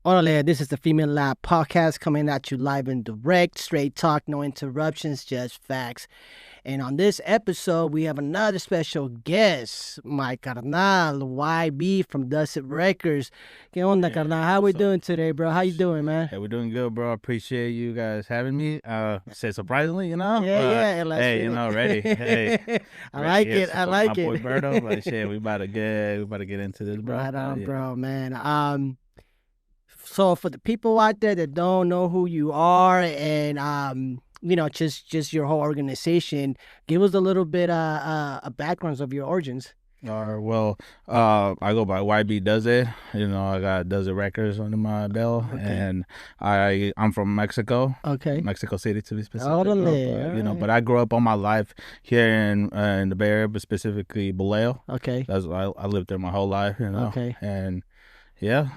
Orale, this is the FIRMELAB Podcast coming at you live and direct, straight talk, no interruptions, just facts. And on this episode, we have another special guest, my carnal, YB from Duz It Records. ¿Qué onda, carnal? How we doing today, bro? How you doing, man? Hey, we're doing good, bro. Appreciate you guys having me. Say surprisingly, Yeah. Hey, ready. Hey, I like it. My boy Berto, but shit, we about to get into this, bro. Right on, bro, man. So for the people out there that don't know who you are and just your whole organization, give us a little bit a backgrounds of your origins. I go by YB Duz It. I got Duz It Records under my belt, and I'm from Mexico. Okay. Mexico City to be specific. But I grew up all my life here in the Bay Area, but specifically Vallejo. Okay. I lived there my whole life. Okay. And yeah,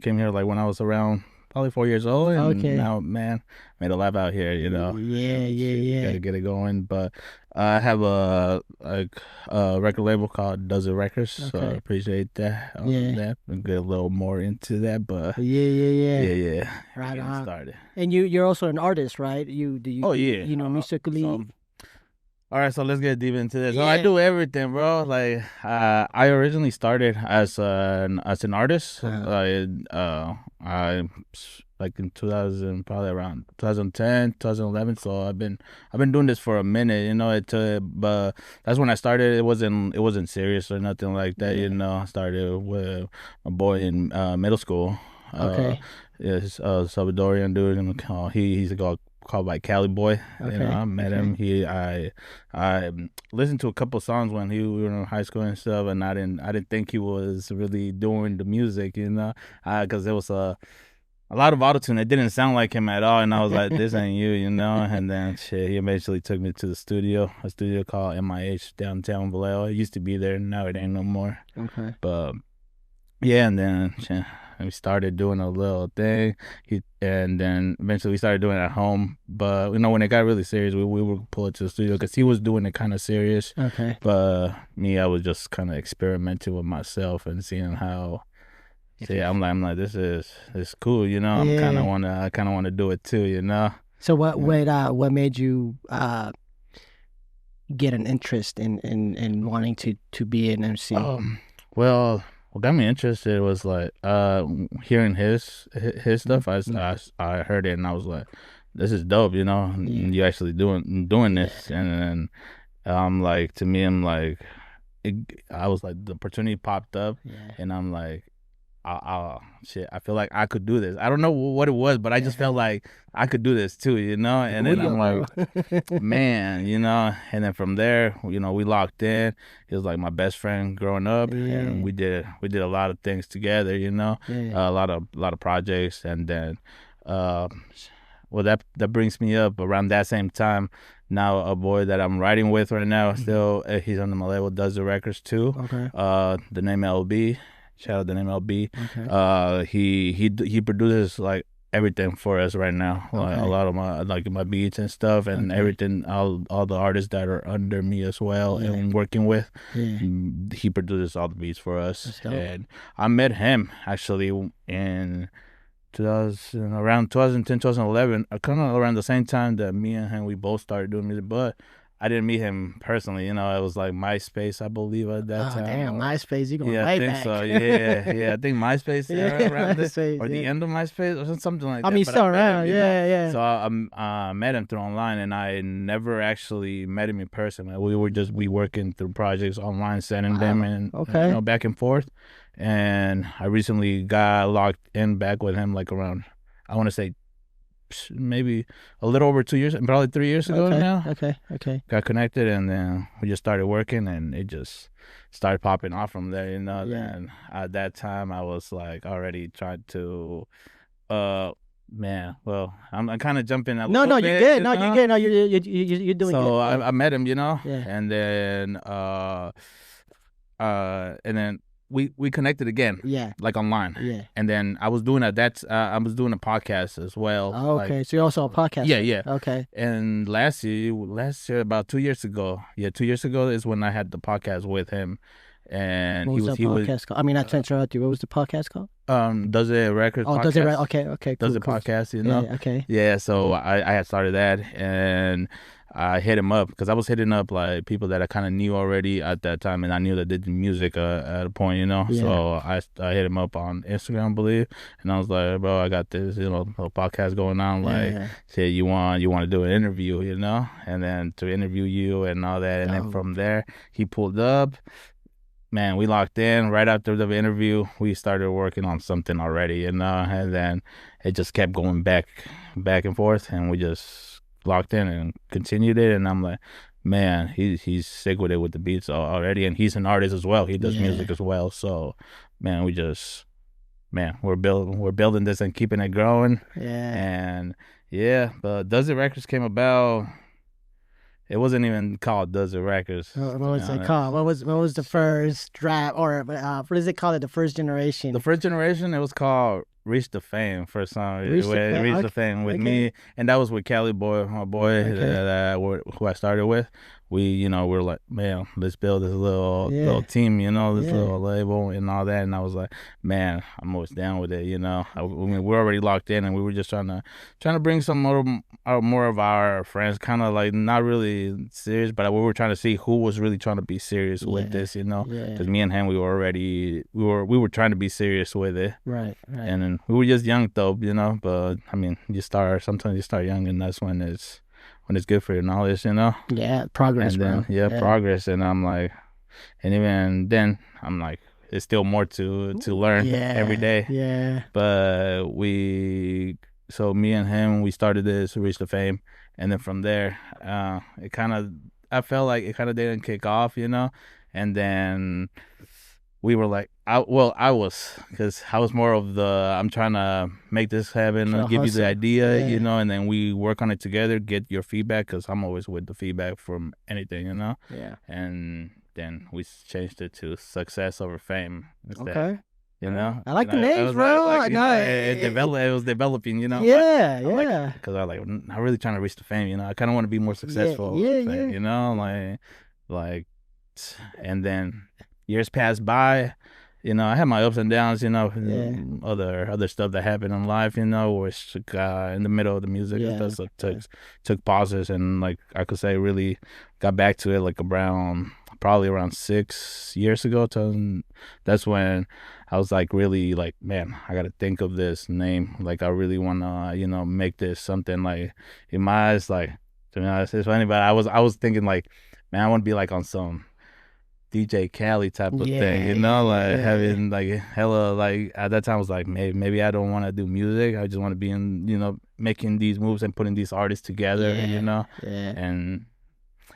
came here like when I was around probably 4 years old, and now, man, made a life out here, Yeah. Gotta get it going. But I have a record label called Duz It Records, so I appreciate that. That and get a little more into that, but yeah. Right on. Started. And you're also an artist, right? Musically. All right, so let's get deep into this. Yeah. So I do everything, bro. Like, I originally started as an artist. I like in 2000, probably around 2010, 2011. So I've been doing this for a minute, but that's when I started. It wasn't serious or nothing like that, I started with my boy in middle school. Salvadorian dude, he's called by Cali Boy. I met him. I listened to a couple songs when we were in high school and stuff, and I didn't think he was really doing the music, because there was a lot of autotune. It didn't sound like him at all, and I was like, "This ain't you," And then he eventually took me to a studio called MIH downtown Vallejo. It used to be there, now it ain't no more. Okay. But yeah, and then we started doing a little thing, and then eventually we started doing it at home. But when it got really serious, we would pull it to the studio because he was doing it kind of serious. Okay. But me, I was just kind of experimenting with myself and seeing how. I'm like, this is cool, I kind of want to do it too, So what made you get an interest in wanting to be an MC? What got me interested was like hearing his stuff. I heard it and I was like, this is dope, You actually doing this, and then I was like, the opportunity popped up, and I'm like, I feel like I could do this. I don't know what it was, but I just felt like I could do this too, And then I'm like, man, And then from there, we locked in. He was like my best friend growing up, and we did a lot of things together, a lot of projects, and then, that brings me up around that same time. Now a boy that I'm writing with right now, still he's on the label Duz It Records too. Okay. The name LB. Shout out the name LB. Okay. He produces like everything for us right now. Like a lot of my beats and stuff, and everything. All the artists that are under me as well and working with. He produces all the beats for us. And I met him actually in around 2010, 2011, kind of around the same time that me and him we both started doing music, but I didn't meet him personally. It was like MySpace, I believe, at that time. Damn, MySpace, you going way I think back. So. Yeah. I think MySpace around this, or the end of MySpace or something like that. I mean, still around. Yeah. So I met him through online, and I never actually met him in person. We were just working through projects online, sending them and back and forth. And I recently got locked in back with him, like around, I want to say, maybe a little over 2 years, probably 3 years ago now. Okay. Got connected, and then we just started working, and it just started popping off from there, And at that time, I was like already trying to, man. Well, I'm kind of jumping. No, you're good. No, you're good. No, you're doing good. So I met him, Yeah. And then we connected again, like online, and then I was doing a podcast as well. Oh, okay, so you're also a podcaster. Yeah. Okay. And last year, about 2 years ago, 2 years ago is when I had the podcast with him, and What was the podcast called? I mean, not to interrupt you. What was the podcast called? Duz It Records. Oh, podcast. Duz It Records. Okay, cool, Duz It Podcast, you know. Yeah, okay. Yeah, so I had started that, and I hit him up because I was hitting up like people that I kind of knew already at that time, and I knew that they did music at a point, you know. Yeah. So I hit him up on Instagram, I believe, and I was like, bro, I got this, little podcast going on. Like, say you want to do an interview, you know, and then to interview you and all that, and then from there he pulled up. Man, we locked in. Right after the interview, we started working on something already, you know, and then it just kept going back and forth, and we just locked in and continued it. And I'm like, man, he's sick with it with the beats already, and he's an artist as well. He does music as well. So, man, we're building this and keeping it growing. Yeah. And yeah, but Duz It Records came about. It wasn't even called Duz It Records. What was it called? What was the first draft, or what is it called? The first generation. The first generation, it was called Reach the Fame. First song, Reach the Fame with me, and that was with Cali Boy, my boy, who I started with. We're like, man, let's build this little team, you know, this little label and all that. And I was like, man, I'm always down with it, you know. I mean, we're already locked in, and we were just trying to bring some more of our friends, kind of like not really serious, but we were trying to see who was really trying to be serious with this, you know. Because me and him, we were trying to be serious with it, right. And then we were just young though, you know. But I mean, sometimes you start young, and that's when it's good for your knowledge, you know. Yeah, progress, and then, bro. Progress. And I'm like, and even then, I'm like, it's still more to learn every day. Yeah. But so me and him, we started this Reach the Fame, and then from there, I felt like it kind of didn't kick off, you know. And then we were like, I was more of I'm trying to make this happen, give you the idea, you know, and then we work on it together, get your feedback, because I'm always with the feedback from anything, you know. Yeah. And then we changed it to Success Over Fame instead. Okay. You know, I like the names, bro. It was developing, you know. Yeah. Because I like, I'm not really trying to reach the fame, you know. I kind of want to be more successful. You know, like, and then years passed by. You know, I had my ups and downs, you know, other stuff that happened in life, you know, which in the middle of the music and stuff, so took pauses, and like I could say really got back to it like probably around 6 years ago. That's when I was like really like, man, I got to think of this name. Like I really want to, you know, make this something like in my eyes, like, to be honest, it's funny, but I was thinking like, man, I want to be like on some DJ Khaled type of thing, you know, like having like hella, like at that time I was like, maybe I don't want to do music. I just want to be in, you know, making these moves and putting these artists together, you know, and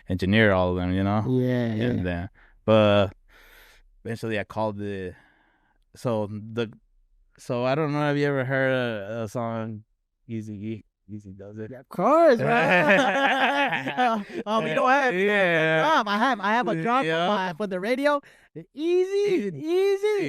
engineer all of them, you know. And then, but eventually I called it. So I don't know, have you ever heard a song Easy Does It? Yeah, of course, bro. We don't have drop. I have a drop for the radio. Easy.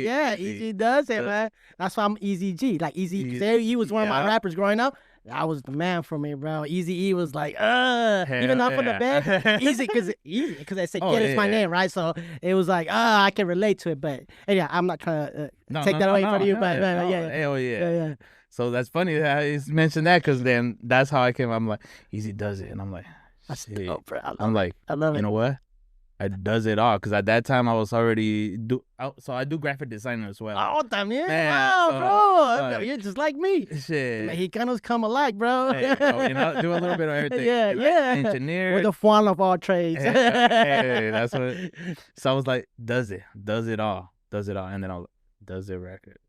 Yeah, Easy Does It, man. That's why I'm Easy G. Like Easy, he was one of my rappers growing up. That was the man for me, bro. Easy E was like, even though from the band, easy, because I said, it's my name, right? So it was like, I can relate to it. But yeah, I'm not trying to take that away from you. But yeah. So that's funny that you mentioned that, because then that's how I came. I'm like, Easy Does It, and I'm like, shit. I love it. You know what? I does it all, because at that time I was already so I do graphic design as well. Oh, también. Wow, bro. You're just like me. Shit. Mexicanos come alike, bro. Hey, you know, do a little bit of everything. Yeah. Engineer. With the fun of all trades. Hey, that's what. So I was like, does it all, and then I was like, Duz It Records.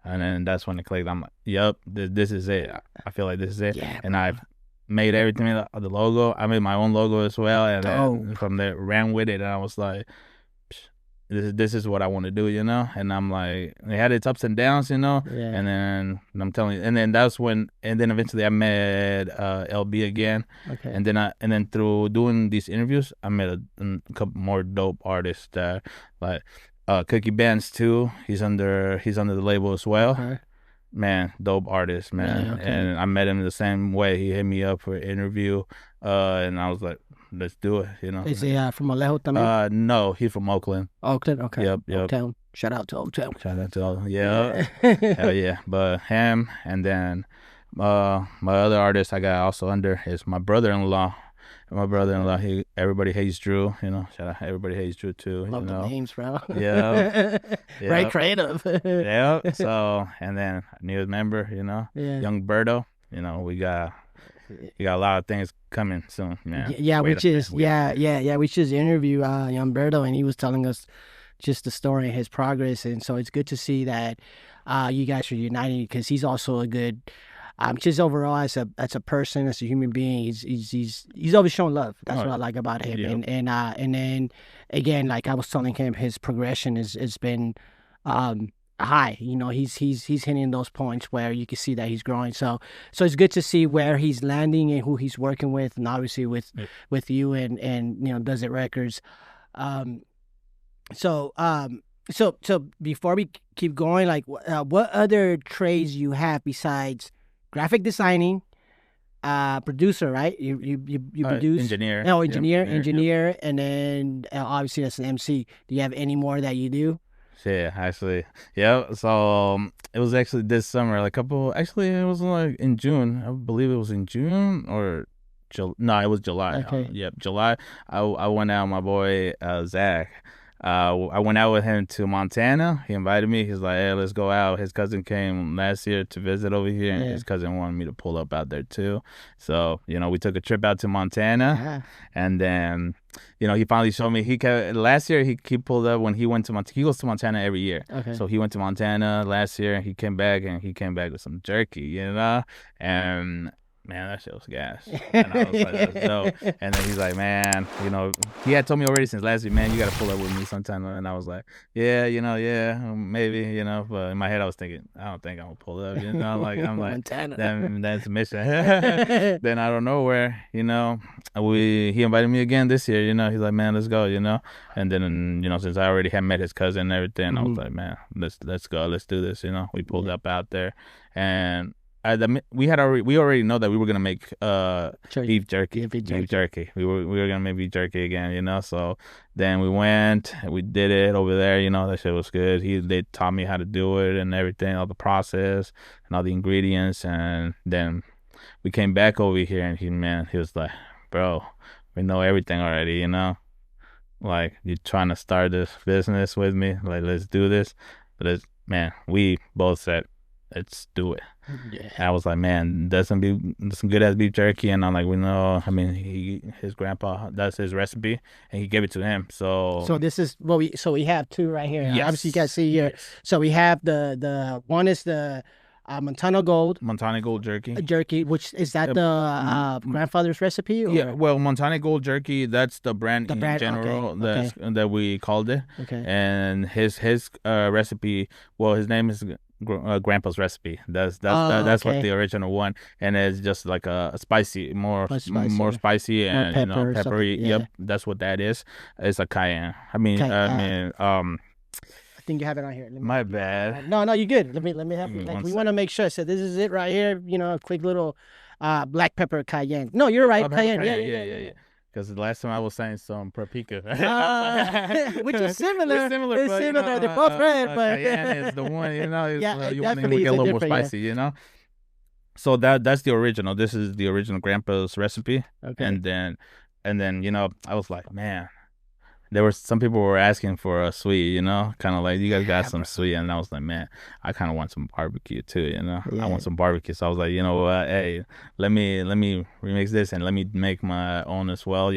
And then that's when it clicked. I'm like, yep, this is it. I feel like this is it. Yeah, and I've made everything, the logo. I made my own logo as well. And then from there, ran with it. And I was like, this is what I want to do, you know? And I'm like, it had its ups and downs, you know? Yeah. And then I'm telling you, and then that's when, and then eventually I met LB again. Okay. And then through doing these interviews, I met a couple more dope artists that, like, Cookie Bands too. He's under the label as well. Okay. Man, dope artist, man. Yeah, okay. And I met him the same way. He hit me up for an interview, and I was like, let's do it. Is he from Alejo también? No, he's from Oakland. Oakland, okay. Yep. Oaktown. Shout out to Oaktown. Shout out to all. Yeah. Hell yeah. But him, and then my other artist I got also under is my brother-in-law. Everybody hates Drew. Shout out Everybody Hates Drew too. Love the names, bro. Yeah. Very creative. Yeah. So, and then newest member, Young Berto. We got a lot of things coming soon. We just interview Young Berto, and he was telling us just the story and his progress, and so it's good to see that you guys are united, because he's also a good. Just overall as a person, as a human being, he's always shown love. That's what I like about him. Yep. And then again, like I was telling him, his progression has been high. He's hitting those points where you can see that he's growing. So it's good to see where he's landing and who he's working with, and obviously with you and Duz It Records. So before we keep going, like what other trades you have besides graphic designing, producer, right? You produce, engineer. Oh, engineer, and then obviously as an MC. Do you have any more that you do? Yeah, actually, yeah. So it was actually this summer, it was like in June. I believe it was in June or no, it was July. Okay. Yep, July. I went out with my boy Zach. I went out with him to Montana. He invited me. He's like, hey, let's go out. His cousin came last year to visit over here, and his cousin wanted me to pull up out there too. So, we took a trip out to Montana, and then, he finally showed me. Last year he pulled up when he went to Montana. He goes to Montana every year. Okay. So he went to Montana last year, and he came back with some jerky, and man, that shit was gas. And I was like, that's dope. And then he's like, man, he had told me already since last week, man, you got to pull up with me sometime. And I was like, yeah, maybe, but in my head I was thinking, I don't think I'm going to pull up, I'm like, Montana. That's a mission. Then out of nowhere, he invited me again this year, he's like, man, let's go, and then, since I already had met his cousin and everything, I was like, man, let's go, let's do this, we pulled up out there, and we already know that we were gonna make beef jerky. We were gonna make beef jerky again, So then we went, we did it over there. That shit was good. They taught me how to do it and everything, all the process and all the ingredients. And then we came back over here, and he was like, bro, we know everything already. Like, you trying to start this business with me? Like, let's do this. But we both said, let's do it. Yeah. And I was like, man, that's some good ass beef jerky. And I'm like, his grandpa, that's his recipe, and he gave it to him. So this is we have two right here. Yes. Obviously you guys see here. Yes. So we have the one is the Montana Gold jerky, which is that the grandfather's recipe? Or? Yeah, well, Montana Gold jerky, that's the brand in general that we called it. Okay. And his recipe, well, his name is Grandpa's recipe. That's what the original one, and it's just like a spicy, more spicy and more peppery. Yeah. Yep, that's what that is. It's a cayenne. I think you have it on here. My bad. No, you're good. Let me have it. Like, we want to make sure. So this is it right here. A quick little black pepper cayenne. No, you're right. Cayenne. Yeah. Because the last time I was saying some paprika, which is similar. It's similar. They're both red, but cayenne is the one. You want to get a little more spicy. So that's the original. This is the original Grandpa's recipe. Okay. And then I was like, man, there were some people were asking for a sweet, kind of like, you guys got some sweet, and I was like, man, I kind of want some barbecue too, Yeah. I want some barbecue, so I was like, what, hey, let me remix this and let me make my own as well,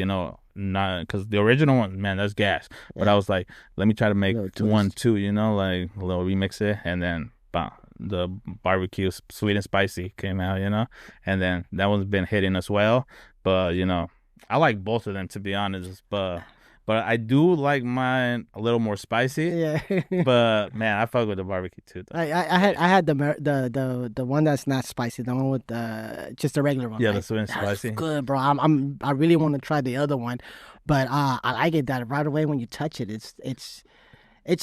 not because the original one, man, that's gas, but I was like, let me try to make one too, like a little remix it, and then the barbecue sweet and spicy came out, and then that one's been hitting as well, but I like both of them, to be honest, but I do like mine a little more spicy. Yeah. But man, I fuck with the barbecue too. Though. I had the one that's not spicy, the one with just the regular one. Yeah, the sweet and spicy. Good, bro. I really want to try the other one, but I like it that right away when you touch it, it's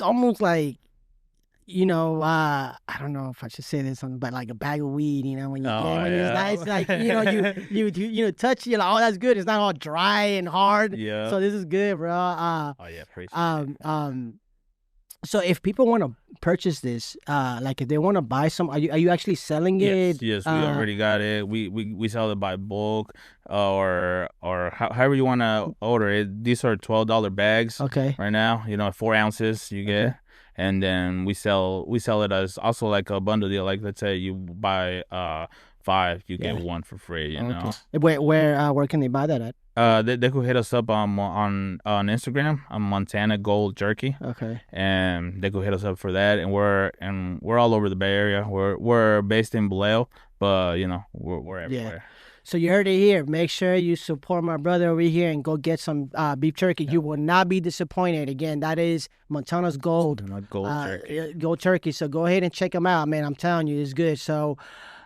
almost like I don't know if I should say this on, but like a bag of weed, when it's nice, like you touch, oh, that's good. It's not all dry and hard. Yeah. So this is good, bro. Appreciate it. So if people want to purchase this, like if they want to buy some, are you actually selling it? Yes, we already got it. We sell it by bulk, or however you want to order it. These are $12 bags. Okay. Right now, 4 ounces you get. Okay. And then we sell it as also like a bundle deal. Like let's say you buy 5, you get 1 for free. Where can they buy that at? They could hit us up on Instagram on Montana Gold Jerky. Okay. And they could hit us up for that. And we're all over the Bay Area. We're based in Vallejo, but we're everywhere. Yeah. So you heard it here. Make sure you support my brother over here and go get some beef jerky. You will not be disappointed. Again, that is Montana's Gold. Gold Jerky. Gold Jerky. So go ahead and check them out, man. I'm telling you, it's good. So,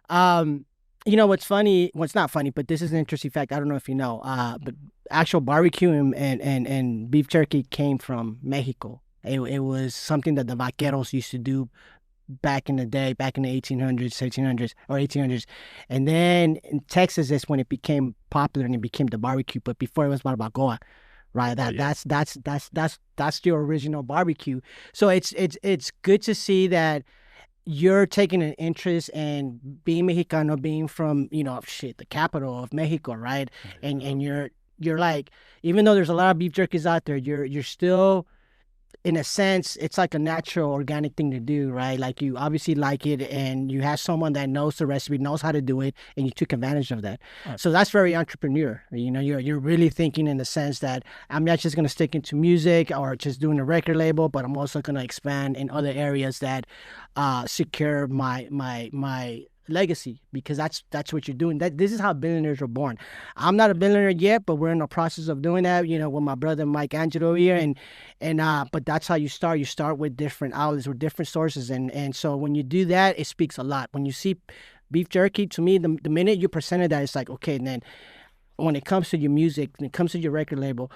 what's funny? Well, it's not funny, but this is an interesting fact. I don't know if you know. But actual barbecue and beef jerky came from Mexico. It was something that the vaqueros used to do back in the day, back in the 1800s, 1700s, or 1800s. And then in Texas is when it became popular and it became the barbecue. But before it was barbacoa, right? That's your original barbecue. So it's good to see that you're taking an interest in being Mexicano, being from, the capital of Mexico, right? And you're like, even though there's a lot of beef jerkies out there, you're still, in a sense, it's like a natural, organic thing to do, right? Like you obviously like it, and you have someone that knows the recipe, knows how to do it, and you took advantage of that. Right. So that's very entrepreneur. You're really thinking in the sense that I'm not just going to stick into music or just doing a record label, but I'm also going to expand in other areas that secure my legacy, because that's what you're doing. This is how billionaires are born. I'm not a billionaire yet, but we're in the process of doing that, with my brother Mike Angelo here, and but that's how you start. You start with different outlets, with different sources, and so when you do that, it speaks a lot. When you see beef jerky, to me, the minute you presented that, it's like, okay, and then when it comes to your music, when it comes to your record label,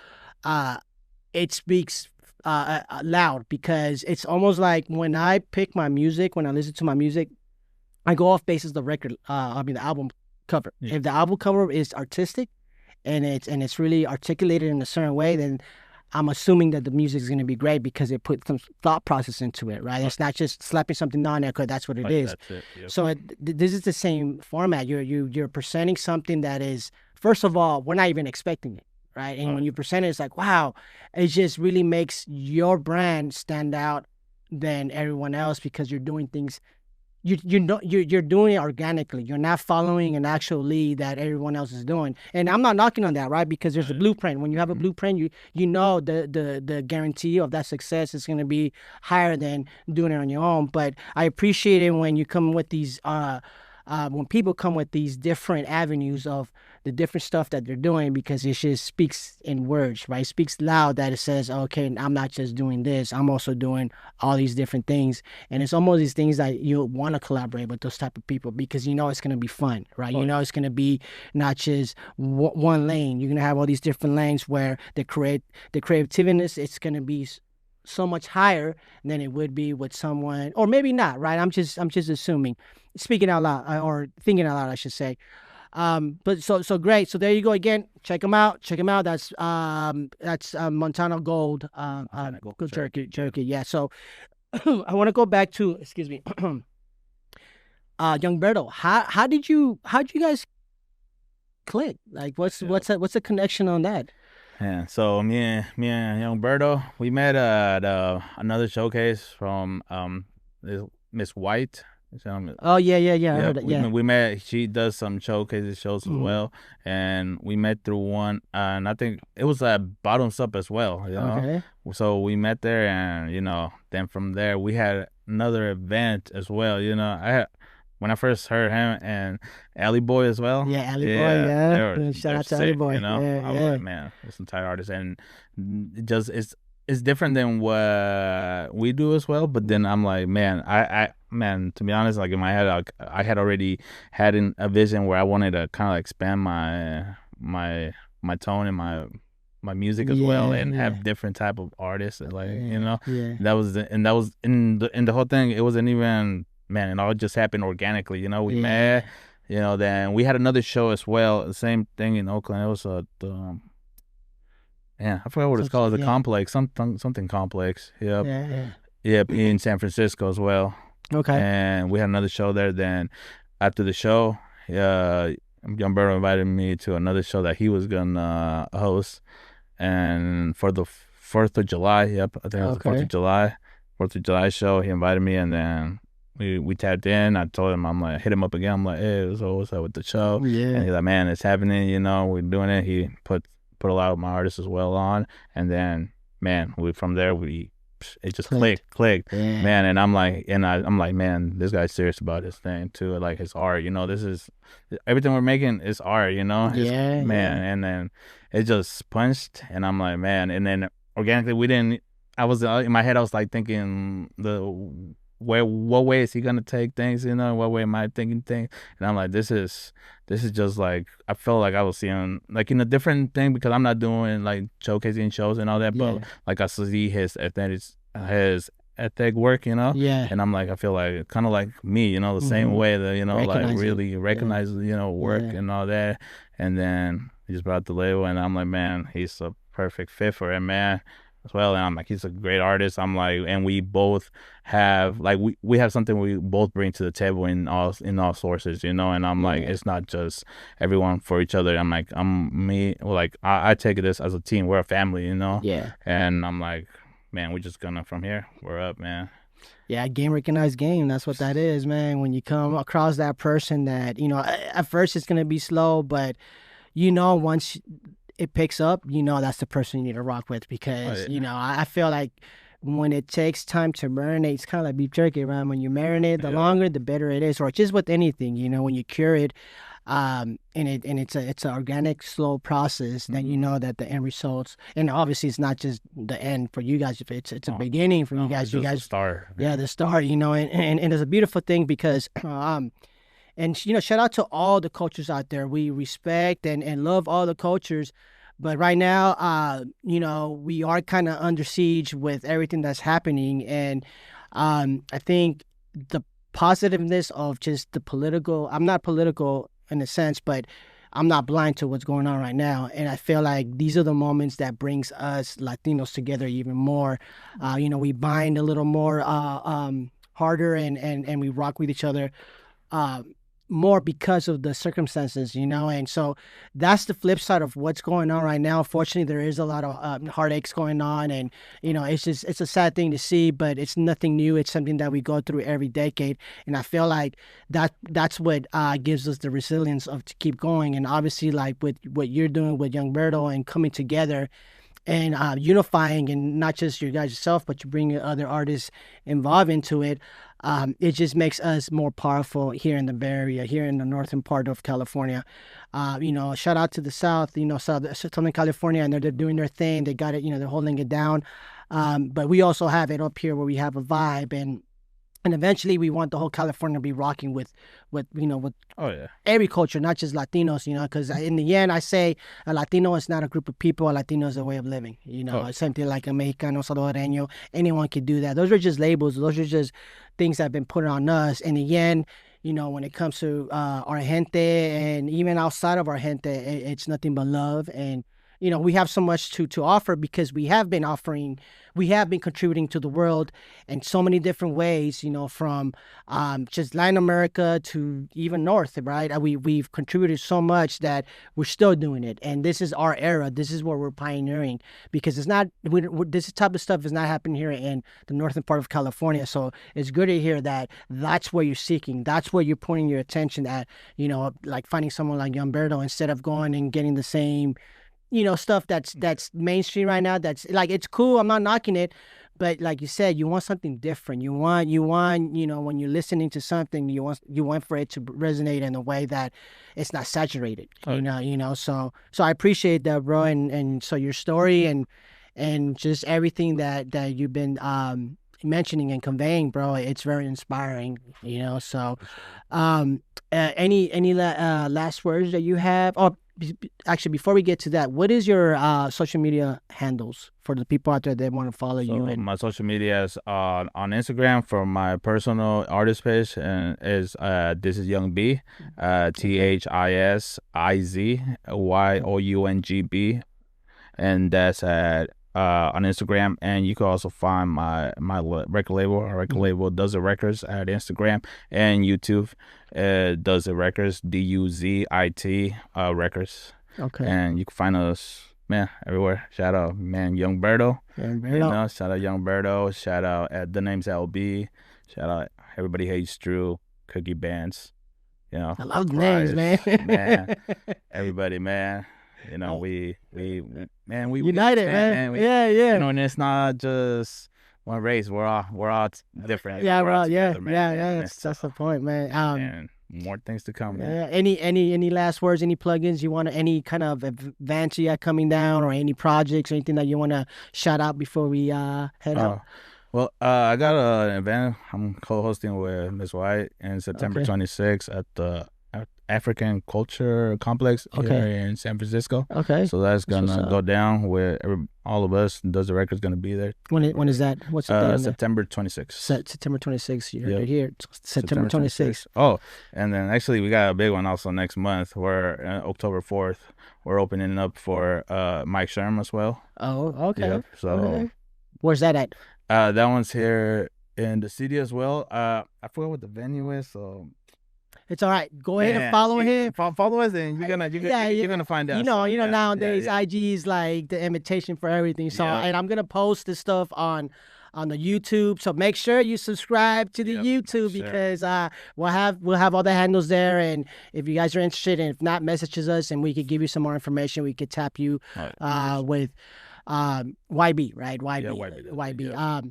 it speaks loud, because it's almost like when I pick my music, when I listen to my music, I go off basis the record, the album cover. Yeah. If the album cover is artistic and it's really articulated in a certain way, then I'm assuming that the music is going to be great, because it put some thought process into it, right? It's not just slapping something on there because that's what it is. That's it. Yep. So this is the same format. You're presenting something that is, first of all, we're not even expecting it, right? And when you present it, it's like, wow, it just really makes your brand stand out than everyone else, because you're doing things. You're doing it organically. You're not following an actual lead that everyone else is doing. And I'm not knocking on that, right? Because there's a blueprint. When you have a blueprint, you know the guarantee of that success is going to be higher than doing it on your own. But I appreciate it when you come with these when people come with these different avenues of the different stuff that they're doing, because it just speaks in words, right? It speaks loud, that it says, okay, I'm not just doing this, I'm also doing all these different things. And it's almost these things that you want to collaborate with those type of people, because it's going to be fun, right? It's going to be not just one lane. You're going to have all these different lanes where the creativeness, it's going to be so much higher than it would be with someone, or maybe not, right? I'm just assuming, speaking out loud, or thinking out loud, I should say. But so great. So there you go again. Check them out. That's Montana Gold. Gold Jerky. Yeah. So I want to go back to, excuse me, Young Berto. How did you guys click? Like, what's the connection on that? Yeah, so me and Young Berto, we met at another showcase from Miss White. Oh yeah, I heard it. Yeah, we met. She does some shows as well, and we met through one. And I think it was at Bottoms Up as well. Okay. So we met there, and then from there we had another event as well. When I first heard him and Alley Boy as well. Yeah, Alley Boy, yeah. Shout out to Alley Boy. I was like, man, there's some tight artists, and it's different than what we do as well. But then I'm like, man, man, to be honest, like in my head, I had already had a vision where I wanted to kind of expand my tone and my music as well, and have different type of artists, and that was in the whole thing. It wasn't even, man, it all just happened organically. We met, then we had another show as well, the same thing in Oakland. It was I forgot what it's called, the complex, something complex. Yep, in San Francisco as well. Okay. And we had another show there. Then after the show, Humberto invited me to another show that he was gonna host, and for the 4th of July, I think it was the 4th of July show. He invited me, and then we tapped in. I told him, I'm like, hit him up again. I'm like, hey, so what's up with the show? Yeah. And he's like, man, it's happening. We're doing it. He put a lot of my artists as well on, and then, man, from there it just clicked, man. And I'm like, man, this guy's serious about his thing too, like his art. This is everything we're making is art. Man. And then it just punched, and I'm like, man. And then organically, I was in my head, I was like thinking what way is he gonna take things? What way am I thinking things? And I'm like, this is just like, I felt like I was seeing like in a different thing, because I'm not doing like showcasing shows and all that, but like I see his aesthetic work, and I'm like, I feel like kind of like me, the same way that like really recognize work and all that. And then he just brought the label, and I'm like, man, he's a perfect fit for it, man, as well. And I'm like, he's a great artist. I'm like, and we both have like we have something we both bring to the table in all sources, and I'm like, it's not just everyone for each other. I'm like, I take this as a team. We're a family, and I'm like, man, we're just gonna, from here, we're up, man. Yeah, game recognized game. That's what that is, man. When you come across that person that, at first it's gonna be slow, but once it picks up, that's the person you need to rock with, because I feel like when it takes time to marinate, it's kind of like beef jerky, right? When you marinate, the longer, the better it is. Or just with anything, when you cure it, and it's an organic, slow process, then you know that the end results, and obviously it's not just the end for you guys. It's a beginning for you guys. You guys, the star. Yeah, the star. And it's a beautiful thing, because and shout out to all the cultures out there. We respect and love all the cultures. But right now, we are kind of under siege with everything that's happening. And I think the positiveness of just the political, I'm not political in a sense, but I'm not blind to what's going on right now. And I feel like these are the moments that brings us Latinos together even more. We bind a little more harder, and we rock with each other more because of the circumstances, and so that's the flip side of what's going on right now. Fortunately, there is a lot of heartaches going on, and it's a sad thing to see, but it's nothing new. It's something that we go through every decade, and I feel like that's what gives us the resilience to keep going. And obviously, like with what you're doing with Young Berto and coming together and unifying, and not just your guys yourself, but you bring other artists involved into it. It just makes us more powerful here in the Bay Area, here in the northern part of California. Shout out to the South, Southern California, and they're doing their thing. They got it, they're holding it down. But we also have it up here where we have a vibe, and eventually we want the whole California to be rocking with every culture, not just Latinos, because in the end, I say a Latino is not a group of people. A Latino is a way of living, something like a Mexicano, Salvadoreño. Anyone can do that. Those are just labels. Those are just things that have been put on us. In the end, when it comes to our gente, and even outside of our gente, it's nothing but love. And we have so much to offer, because we have been contributing to the world in so many different ways, from just Latin America to even North, right? We've contributed so much that we're still doing it. And this is our era. This is where we're pioneering, because it's not, this type of stuff is not happening here in the northern part of California. So it's good to hear that that's where you're seeking. That's where you're pointing your attention at, like finding someone like Humberto, instead of going and getting the same stuff that's mainstream right now. That's like, it's cool. I'm not knocking it, but like you said, you want something different. You want, when you're listening to something, you want for it to resonate in a way that it's not saturated. So I appreciate that, bro. And so your story and just everything that you've been mentioning and conveying, bro, it's very inspiring. So any last words that you have? Oh, actually, before we get to that, what is your social media handles for the people out there that want to follow you? And my social media is on Instagram for my personal artist page, and is This Is Young B, THISIZYOUNGB, and that's at on Instagram. And you can also find my record label. Our record label, Duz It Records, at Instagram and YouTube. Duz It Records, DUZIT Records. Okay. And you can find us, man, everywhere. Shout out, man, Young Berto. Shout out Young Berto. Shout out at the name's LB. Shout out Everybody Hates Drew, Cookie Bands. I love the names, man. Man, everybody, man. We united, man. Yeah. And it's not just one race. We're all different. Yeah, That's the point, man. And more things to come, man. Any last words? Any plugins you want? Any kind of events you got coming down, or any projects or anything that you want to shout out before we head out? Well, I got an event I'm co-hosting with Ms. White in September 26th at the African Culture Complex here in San Francisco. Okay. So that's gonna go down where all of us, Duz It Records, gonna be there. When is that? What's the date? September 26th. September 26th. You're here. September 26th. Oh, and then actually we got a big one also next month. We're October 4th. We're opening up for Mike Sherm as well. Oh, okay. Yep, so where's that at? That one's here in the city as well. I forgot what the venue is, so. It's all right. Go ahead and follow him. Follow us, and you're gonna find out. Nowadays IG is like the invitation for everything. So, and I'm gonna post this stuff on the YouTube. So make sure you subscribe to the YouTube because we'll have all the handles there. And if you guys are interested, and if not, messages us, and we could give you some more information. We could tap you with YB, right? YB. Yeah.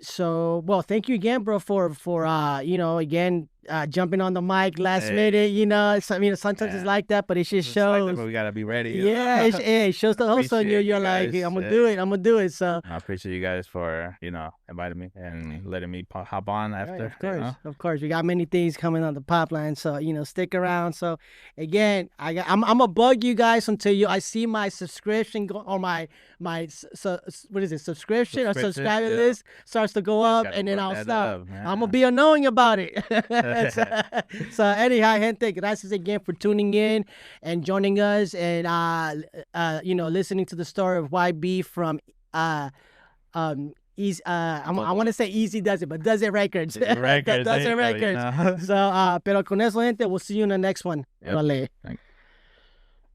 So thank you again, bro, for again jumping on the mic last minute. Sometimes it's like that, but it just shows. Like that, but we gotta be ready. Yeah, it shows the hustle in you. You're like, hey, I'm gonna do it. So I appreciate you guys for inviting me and letting me hop on after. Right, of course, we got many things coming on the pipeline. So stick around. So again, I'm gonna bug you guys until I see my subscription or my what is it, subscription or subscriber list starts to go up, and then I'll stop. I'm gonna be annoying about it. So anyhow, gente, gracias again for tuning in and joining us, and listening to the story of YB from I want to say Easy Does It, but Duz It Records. Duz It Records. So pero con eso, gente, we'll see you in the next one. Vale.